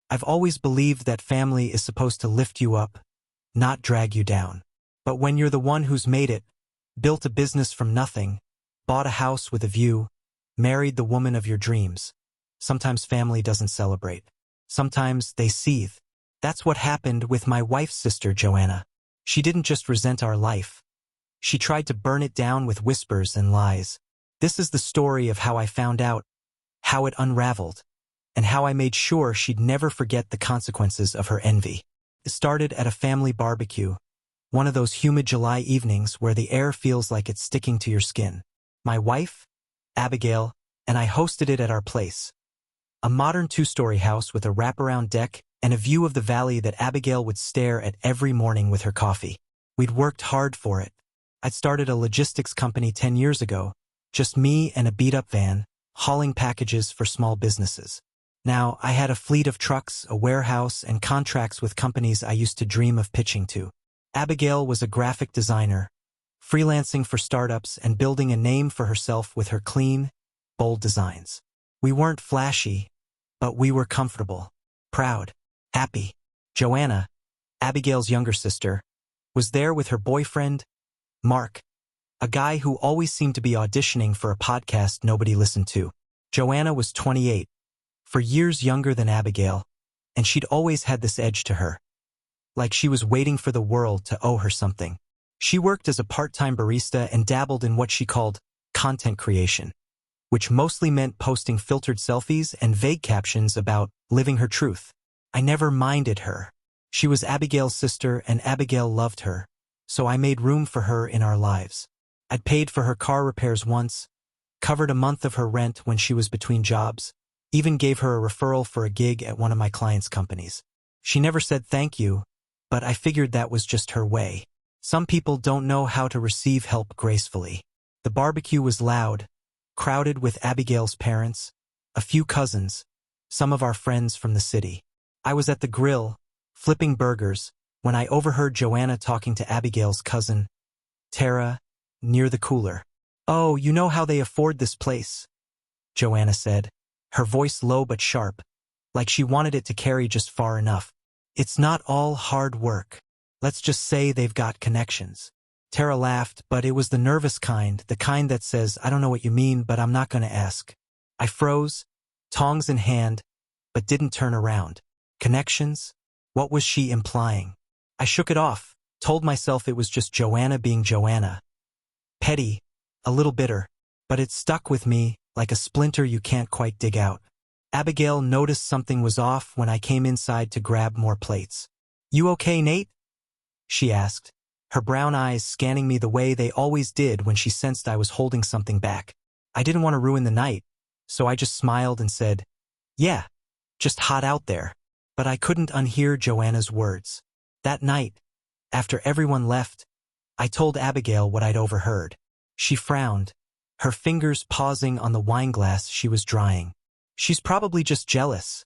I've always believed that family is supposed to lift you up, not drag you down. But when you're the one who's made it, built a business from nothing, bought a house with a view, married the woman of your dreams, sometimes family doesn't celebrate. Sometimes they seethe. That's what happened with my wife's sister, Joanna. She didn't just resent our life. She tried to burn it down with whispers and lies. This is the story of how I found out, how it unraveled, and how I made sure she'd never forget the consequences of her envy. It started at a family barbecue, one of those humid July evenings where the air feels like it's sticking to your skin. My wife, Abigail, and I hosted it at our place. A modern two-story house with a wraparound deck and a view of the valley that Abigail would stare at every morning with her coffee. We'd worked hard for it. I'd started a logistics company 10 years ago, just me and a beat-up van, hauling packages for small businesses. Now, I had a fleet of trucks, a warehouse, and contracts with companies I used to dream of pitching to. Abigail was a graphic designer, freelancing for startups and building a name for herself with her clean, bold designs. We weren't flashy, but we were comfortable, proud, happy. Joanna, Abigail's younger sister, was there with her boyfriend, Mark, a guy who always seemed to be auditioning for a podcast nobody listened to. Joanna was 28, for years younger than Abigail, and she'd always had this edge to her, like she was waiting for the world to owe her something. She worked as a part-time barista and dabbled in what she called content creation, which mostly meant posting filtered selfies and vague captions about living her truth. I never minded her. She was Abigail's sister and Abigail loved her, so I made room for her in our lives. I'd paid for her car repairs once, covered a month of her rent when she was between jobs, even gave her a referral for a gig at one of my clients' companies. She never said thank you, but I figured that was just her way. Some people don't know how to receive help gracefully. The barbecue was loud, crowded with Abigail's parents, a few cousins, some of our friends from the city. I was at the grill, flipping burgers, when I overheard Joanna talking to Abigail's cousin, Tara, near the cooler. "Oh, you know how they afford this place," Joanna said, her voice low but sharp, like she wanted it to carry just far enough. "It's not all hard work. Let's just say they've got connections." Tara laughed, but it was the nervous kind, the kind that says, "I don't know what you mean, but I'm not going to ask." I froze, tongs in hand, but didn't turn around. Connections? What was she implying? I shook it off, told myself it was just Joanna being Joanna. Petty, a little bitter, but it stuck with me like a splinter you can't quite dig out. Abigail noticed something was off when I came inside to grab more plates. "You okay, Nate?" she asked, her brown eyes scanning me the way they always did when she sensed I was holding something back. I didn't want to ruin the night, so I just smiled and said, "Yeah, just hot out there." But I couldn't unhear Joanna's words. That night, after everyone left, I told Abigail what I'd overheard. She frowned, her fingers pausing on the wineglass she was drying. "She's probably just jealous,"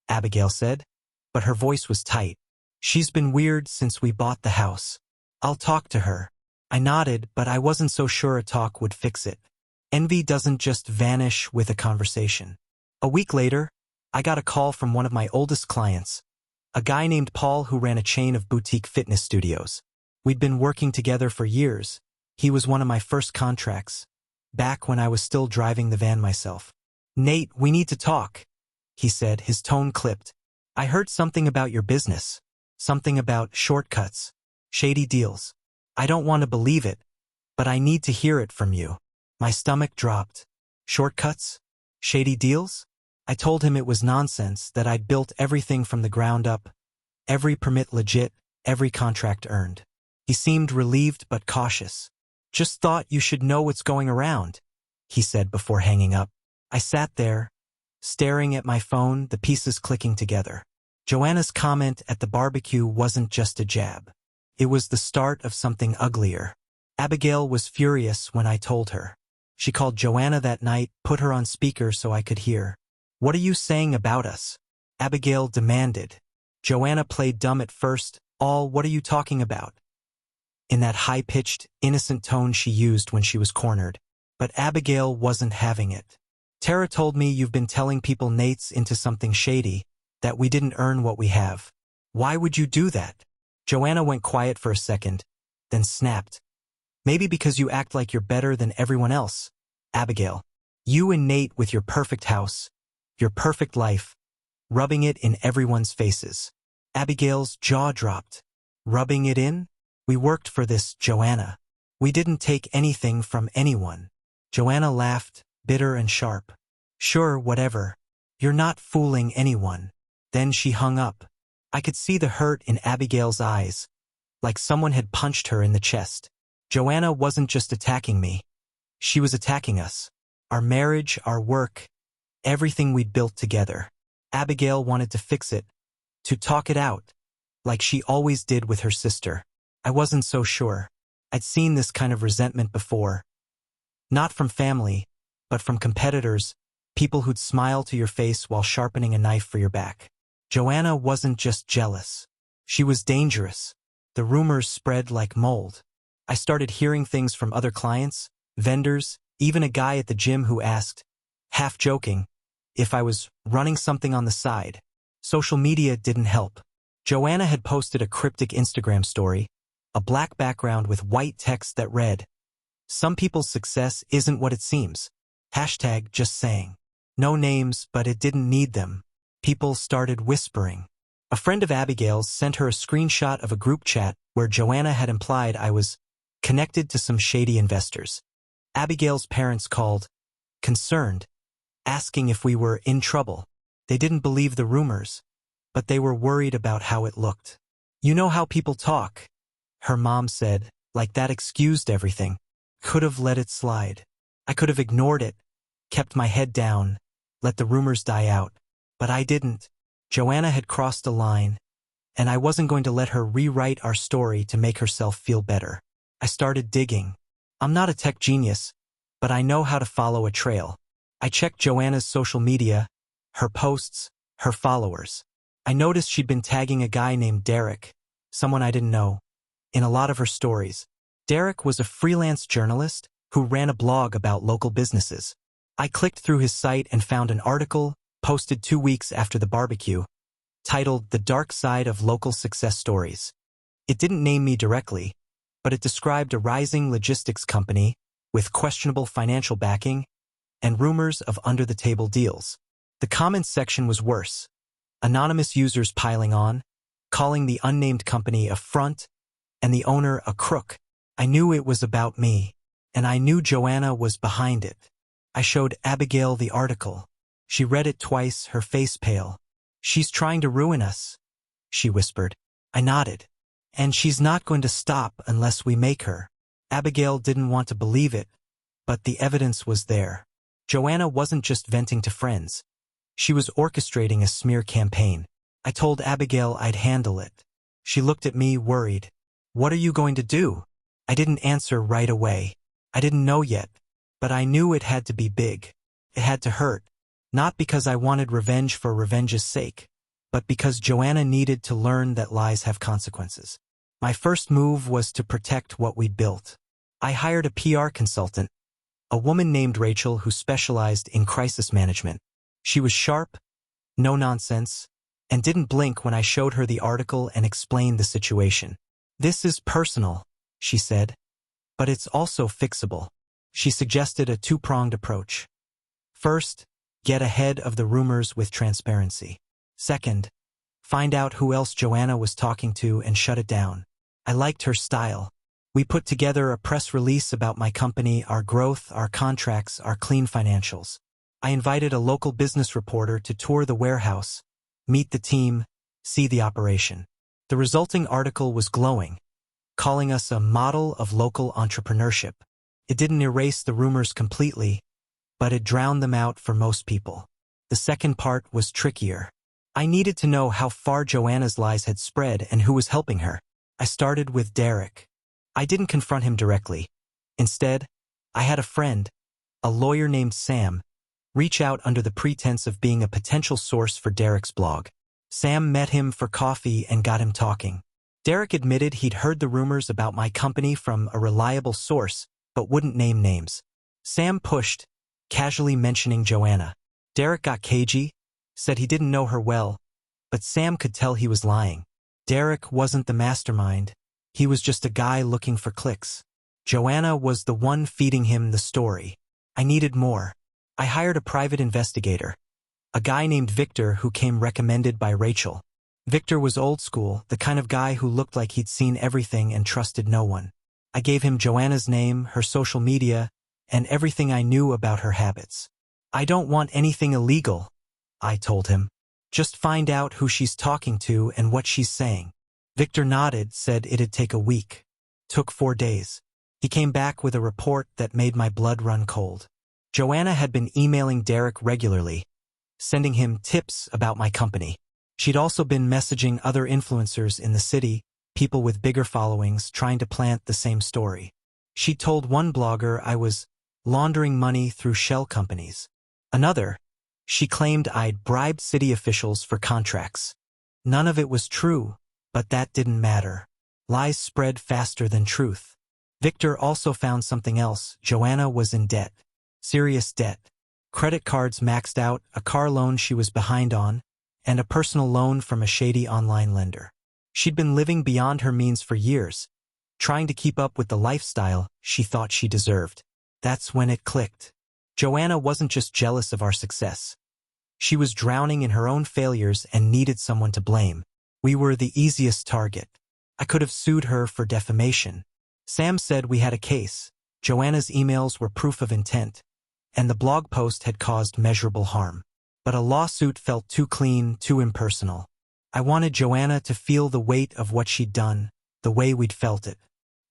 Abigail said, but her voice was tight. "She's been weird since we bought the house. I'll talk to her." I nodded, but I wasn't so sure a talk would fix it. Envy doesn't just vanish with a conversation. A week later, I got a call from one of my oldest clients, a guy named Paul who ran a chain of boutique fitness studios. We'd been working together for years. He was one of my first contracts, back when I was still driving the van myself. "Nate, we need to talk," he said, his tone clipped. "I heard something about your business. Something about shortcuts, shady deals. I don't want to believe it, but I need to hear it from you." My stomach dropped. Shortcuts? Shady deals? I told him it was nonsense, that I'd built everything from the ground up, every permit legit, every contract earned. He seemed relieved but cautious. "Just thought you should know what's going around," he said before hanging up. I sat there, staring at my phone, the pieces clicking together. Joanna's comment at the barbecue wasn't just a jab. It was the start of something uglier. Abigail was furious when I told her. She called Joanna that night, put her on speaker so I could hear. "What are you saying about us?" Abigail demanded. Joanna played dumb at first. What are you talking about?" in that high-pitched, innocent tone she used when she was cornered. But Abigail wasn't having it. "Tara told me you've been telling people Nate's into something shady, that we didn't earn what we have. Why would you do that? Joanna went quiet for a second, then snapped. Maybe because you act like you're better than everyone else. Abigail. You and Nate with your perfect house, your perfect life, rubbing it in everyone's faces. Abigail's jaw dropped. Rubbing it in? We worked for this, Joanna. We didn't take anything from anyone. Joanna laughed, bitter and sharp. Sure, whatever. You're not fooling anyone. Then she hung up. I could see the hurt in Abigail's eyes, like someone had punched her in the chest. Joanna wasn't just attacking me. She was attacking us. Our marriage, our work, everything we'd built together. Abigail wanted to fix it, to talk it out, like she always did with her sister. I wasn't so sure. I'd seen this kind of resentment before. Not from family, but from competitors, people who'd smile to your face while sharpening a knife for your back. Joanna wasn't just jealous. She was dangerous. The rumors spread like mold. I started hearing things from other clients, vendors, even a guy at the gym who asked, half joking, if I was running something on the side. Social media didn't help. Joanna had posted a cryptic Instagram story, a black background with white text that read, "Some people's success isn't what it seems. Hashtag just saying." No names, but it didn't need them. People started whispering. A friend of Abigail's sent her a screenshot of a group chat where Joanna had implied I was connected to some shady investors. Abigail's parents called, concerned, asking if we were in trouble. They didn't believe the rumors, but they were worried about how it looked. You know how people talk, her mom said, like that excused everything. Could have let it slide. I could have ignored it, kept my head down, let the rumors die out. But I didn't. Joanna had crossed a line, and I wasn't going to let her rewrite our story to make herself feel better. I started digging. I'm not a tech genius, but I know how to follow a trail. I checked Joanna's social media, her posts, her followers. I noticed she'd been tagging a guy named Derek, someone I didn't know, in a lot of her stories. Derek was a freelance journalist who ran a blog about local businesses. I clicked through his site and found an article posted 2 weeks after the barbecue, titled "The Dark Side of Local Success Stories." It didn't name me directly, but it described a rising logistics company with questionable financial backing and rumors of under-the-table deals. The comments section was worse. Anonymous users piling on, calling the unnamed company a front and the owner a crook. I knew it was about me, and I knew Joanna was behind it. I showed Abigail the article. She read it twice, her face pale. "She's trying to ruin us," she whispered. I nodded. "And she's not going to stop unless we make her." Abigail didn't want to believe it, but the evidence was there. Joanna wasn't just venting to friends. She was orchestrating a smear campaign. I told Abigail I'd handle it. She looked at me, worried. "What are you going to do?" I didn't answer right away. I didn't know yet, but I knew it had to be big. It had to hurt. Not because I wanted revenge for revenge's sake, but because Joanna needed to learn that lies have consequences. My first move was to protect what we'd built. I hired a PR consultant, a woman named Rachel who specialized in crisis management. She was sharp, no nonsense, and didn't blink when I showed her the article and explained the situation. "This is personal," she said, "but it's also fixable." She suggested a two-pronged approach. First, get ahead of the rumors with transparency. Second, find out who else Joanna was talking to and shut it down. I liked her style. We put together a press release about my company, our growth, our contracts, our clean financials. I invited a local business reporter to tour the warehouse, meet the team, see the operation. The resulting article was glowing, calling us a model of local entrepreneurship. It didn't erase the rumors completely, but it drowned them out for most people. The second part was trickier. I needed to know how far Joanna's lies had spread and who was helping her. I started with Derek. I didn't confront him directly. Instead, I had a friend, a lawyer named Sam, reach out under the pretense of being a potential source for Derek's blog. Sam met him for coffee and got him talking. Derek admitted he'd heard the rumors about my company from a reliable source, but wouldn't name names. Sam pushed, casually mentioning Joanna. Derek got cagey, said he didn't know her well, But Sam could tell he was lying. Derek wasn't the mastermind. He was just a guy looking for clicks. Joanna was the one feeding him the story. I needed more. I hired a private investigator, a guy named Victor who came recommended by Rachel. Victor was old school, the kind of guy who looked like he'd seen everything and trusted no one. I gave him Joanna's name, her social media, and everything I knew about her habits. I don't want anything illegal, I told him. Just find out who she's talking to and what she's saying. Victor nodded, said it'd take a week. Took 4 days. He came back with a report that made my blood run cold. Joanna had been emailing Derek regularly, sending him tips about my company. She'd also been messaging other influencers in the city, people with bigger followings, trying to plant the same story. She told one blogger I was laundering money through shell companies. Another, she claimed I'd bribed city officials for contracts. None of it was true, but that didn't matter. Lies spread faster than truth. Victor also found something else. Joanna was in debt. Serious debt. Credit cards maxed out, a car loan she was behind on, and a personal loan from a shady online lender. She'd been living beyond her means for years, trying to keep up with the lifestyle she thought she deserved. That's when it clicked. Joanna wasn't just jealous of our success. She was drowning in her own failures and needed someone to blame. We were the easiest target. I could have sued her for defamation. Sam said we had a case. Joanna's emails were proof of intent, and the blog post had caused measurable harm. But a lawsuit felt too clean, too impersonal. I wanted Joanna to feel the weight of what she'd done, the way we'd felt it.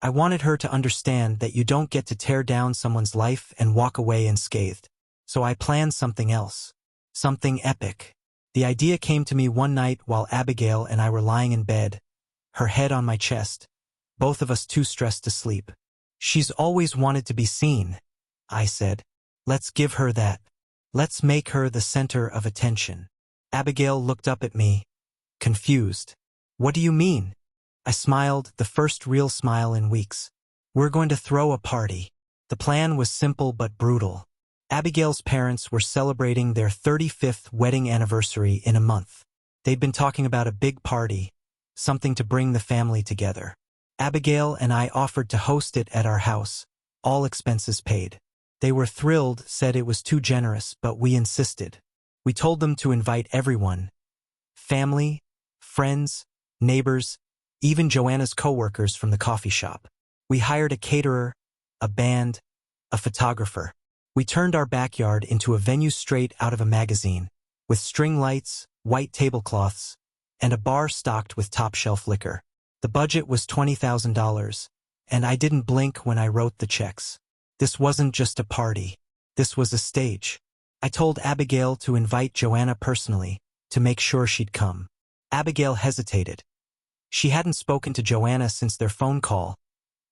I wanted her to understand that you don't get to tear down someone's life and walk away unscathed. So I planned something else. Something epic. The idea came to me one night while Abigail and I were lying in bed, her head on my chest, both of us too stressed to sleep. She's always wanted to be seen, I said. Let's give her that. Let's make her the center of attention. Abigail looked up at me, confused. What do you mean? I smiled, the first real smile in weeks. We're going to throw a party. The plan was simple but brutal. Abigail's parents were celebrating their 35th wedding anniversary in a month. They'd been talking about a big party, something to bring the family together. Abigail and I offered to host it at our house, all expenses paid. They were thrilled, said it was too generous, but we insisted. We told them to invite everyone. Family, friends, neighbors, even Joanna's coworkers from the coffee shop. We hired a caterer, a band, a photographer. We turned our backyard into a venue straight out of a magazine, with string lights, white tablecloths, and a bar stocked with top-shelf liquor. The budget was $20,000, and I didn't blink when I wrote the checks. This wasn't just a party. This was a stage. I told Abigail to invite Joanna personally, to make sure she'd come. Abigail hesitated. She hadn't spoken to Joanna since their phone call,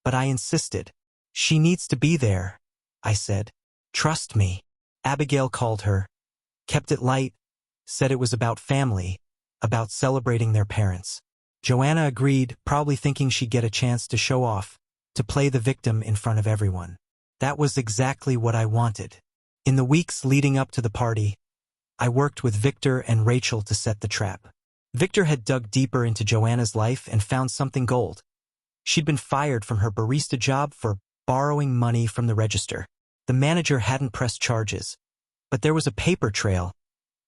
but I insisted. She needs to be there, I said. Trust me. Abigail called her, kept it light, said it was about family, about celebrating their parents. Joanna agreed, probably thinking she'd get a chance to show off, to play the victim in front of everyone. That was exactly what I wanted. In the weeks leading up to the party, I worked with Victor and Rachel to set the trap. Victor had dug deeper into Joanna's life and found something gold. She'd been fired from her barista job for borrowing money from the register. The manager hadn't pressed charges, but there was a paper trail,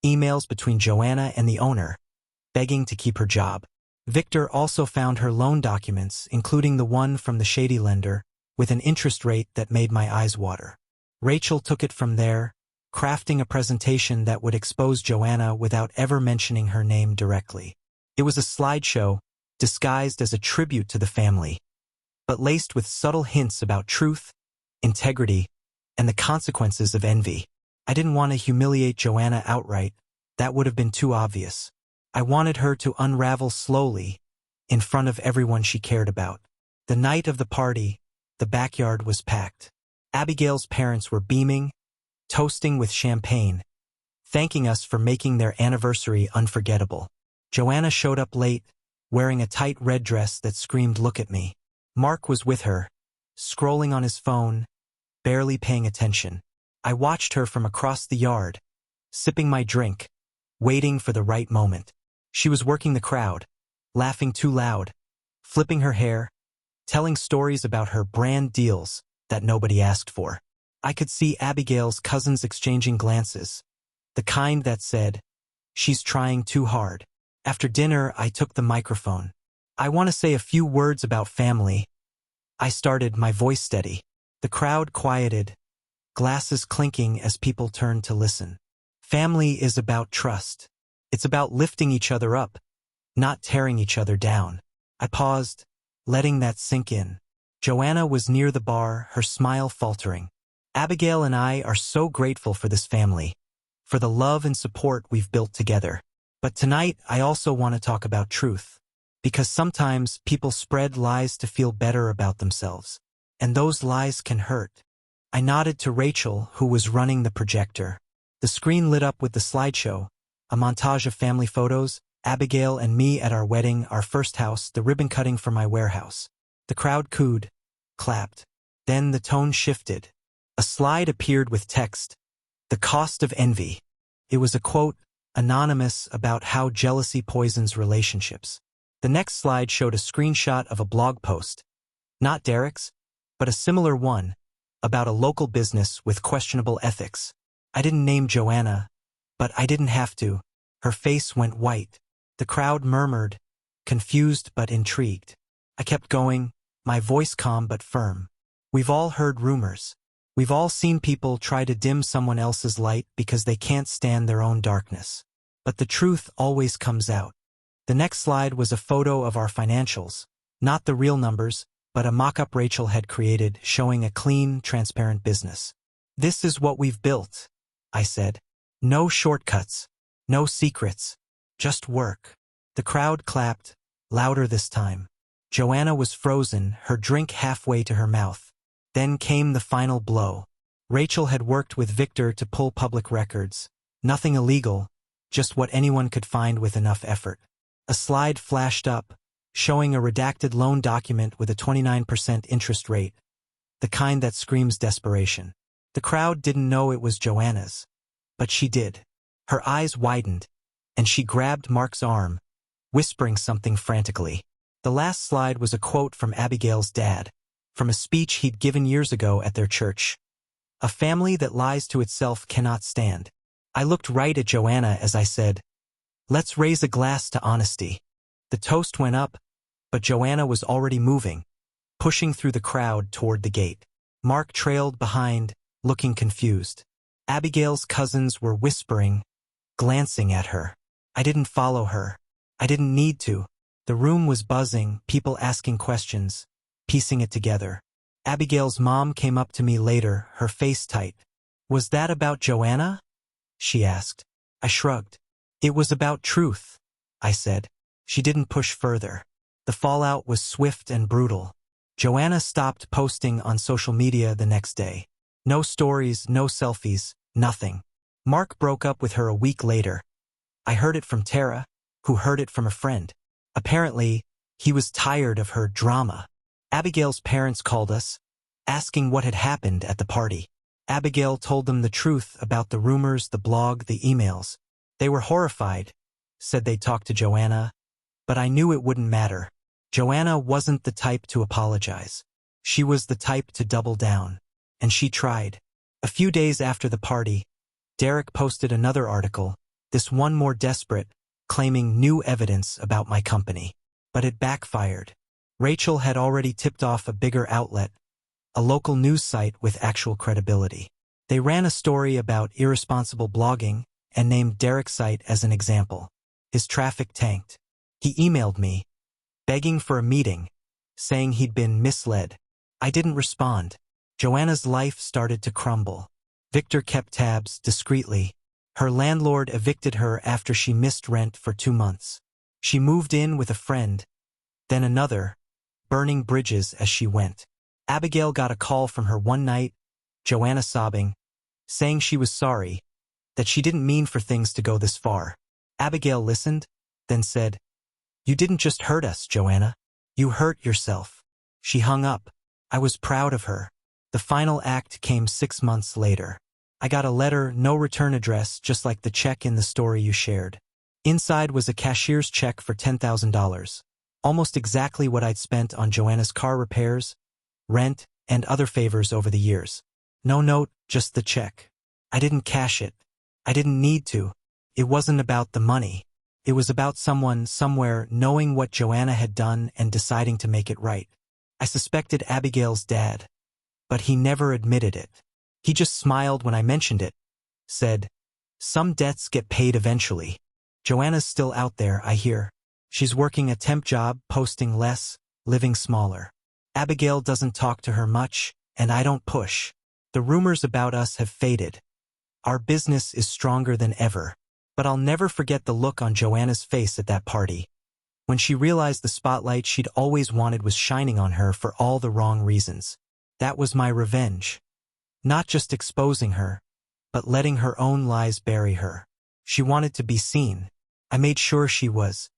emails between Joanna and the owner, begging to keep her job. Victor also found her loan documents, including the one from the shady lender, with an interest rate that made my eyes water. Rachel took it from there, crafting a presentation that would expose Joanna without ever mentioning her name directly. It was a slideshow, disguised as a tribute to the family, but laced with subtle hints about truth, integrity, and the consequences of envy. I didn't want to humiliate Joanna outright. That would have been too obvious. I wanted her to unravel slowly, in front of everyone she cared about. The night of the party, the backyard was packed. Abigail's parents were beaming, toasting with champagne, thanking us for making their anniversary unforgettable. Joanna showed up late, wearing a tight red dress that screamed, "Look at me." Mark was with her, scrolling on his phone, barely paying attention. I watched her from across the yard, sipping my drink, waiting for the right moment. She was working the crowd, laughing too loud, flipping her hair, telling stories about her brand deals that nobody asked for. I could see Abigail's cousins exchanging glances, the kind that said, "She's trying too hard." After dinner, I took the microphone. "I want to say a few words about family." I started, my voice steady. The crowd quieted, glasses clinking as people turned to listen. Family is about trust. It's about lifting each other up, not tearing each other down. I paused, letting that sink in. Joanna was near the bar, her smile faltering. "Abigail and I are so grateful for this family, for the love and support we've built together. But tonight, I also want to talk about truth. Because sometimes people spread lies to feel better about themselves. And those lies can hurt." I nodded to Rachel, who was running the projector. The screen lit up with the slideshow, a montage of family photos, Abigail and me at our wedding, our first house, the ribbon cutting for my warehouse. The crowd cooed, clapped. Then the tone shifted. A slide appeared with text, "The cost of envy." It was a quote, anonymous, about how jealousy poisons relationships. The next slide showed a screenshot of a blog post, not Derek's, but a similar one, about a local business with questionable ethics. I didn't name Joanna, but I didn't have to. Her face went white. The crowd murmured, confused but intrigued. I kept going, my voice calm but firm. We've all heard rumors. We've all seen people try to dim someone else's light because they can't stand their own darkness. But the truth always comes out. The next slide was a photo of our financials, not the real numbers, but a mock-up Rachel had created showing a clean, transparent business. "This is what we've built," I said. "No shortcuts, no secrets, just work." The crowd clapped, louder this time. Joanna was frozen, her drink halfway to her mouth. Then came the final blow. Rachel had worked with Victor to pull public records. Nothing illegal, just what anyone could find with enough effort. A slide flashed up, showing a redacted loan document with a 29% interest rate, the kind that screams desperation. The crowd didn't know it was Joanna's, but she did. Her eyes widened, and she grabbed Mark's arm, whispering something frantically. The last slide was a quote from Abigail's dad, from a speech he'd given years ago at their church. "A family that lies to itself cannot stand." I looked right at Joanna as I said, "Let's raise a glass to honesty." The toast went up, but Joanna was already moving, pushing through the crowd toward the gate. Mark trailed behind, looking confused. Abigail's cousins were whispering, glancing at her. I didn't follow her. I didn't need to. The room was buzzing, people asking questions, piecing it together. Abigail's mom came up to me later, her face tight. "Was that about Joanna?" she asked. I shrugged. "It was about truth," I said. She didn't push further. The fallout was swift and brutal. Joanna stopped posting on social media the next day. No stories, no selfies, nothing. Mark broke up with her a week later. I heard it from Tara, who heard it from a friend. Apparently, he was tired of her drama. Abigail's parents called us, asking what had happened at the party. Abigail told them the truth about the rumors, the blog, the emails. They were horrified, said they'd talk to Joanna, but I knew it wouldn't matter. Joanna wasn't the type to apologize. She was the type to double down. And she tried. A few days after the party, Derek posted another article, this one more desperate, claiming new evidence about my company. But it backfired. Rachel had already tipped off a bigger outlet, a local news site with actual credibility. They ran a story about irresponsible blogging and named Derek's site as an example. His traffic tanked. He emailed me, begging for a meeting, saying he'd been misled. I didn't respond. Joanna's life started to crumble. Victor kept tabs, discreetly. Her landlord evicted her after she missed rent for 2 months. She moved in with a friend, then another, burning bridges as she went. Abigail got a call from her one night, Joanna sobbing, saying she was sorry, that she didn't mean for things to go this far. Abigail listened, then said, "You didn't just hurt us, Joanna. You hurt yourself." She hung up. I was proud of her. The final act came 6 months later. I got a letter, no return address, just like the check in the story you shared. Inside was a cashier's check for $10,000. Almost exactly what I'd spent on Joanna's car repairs, rent, and other favors over the years. No note, just the check. I didn't cash it. I didn't need to. It wasn't about the money. It was about someone, somewhere, knowing what Joanna had done and deciding to make it right. I suspected Abigail's dad, but he never admitted it. He just smiled when I mentioned it, said, "Some debts get paid eventually. Joanna's still out there, I hear. She's working a temp job, posting less, living smaller. Abigail doesn't talk to her much, and I don't push. The rumors about us have faded. Our business is stronger than ever." But I'll never forget the look on Joanna's face at that party. When she realized the spotlight she'd always wanted was shining on her for all the wrong reasons. That was my revenge. Not just exposing her, but letting her own lies bury her. She wanted to be seen. I made sure she was.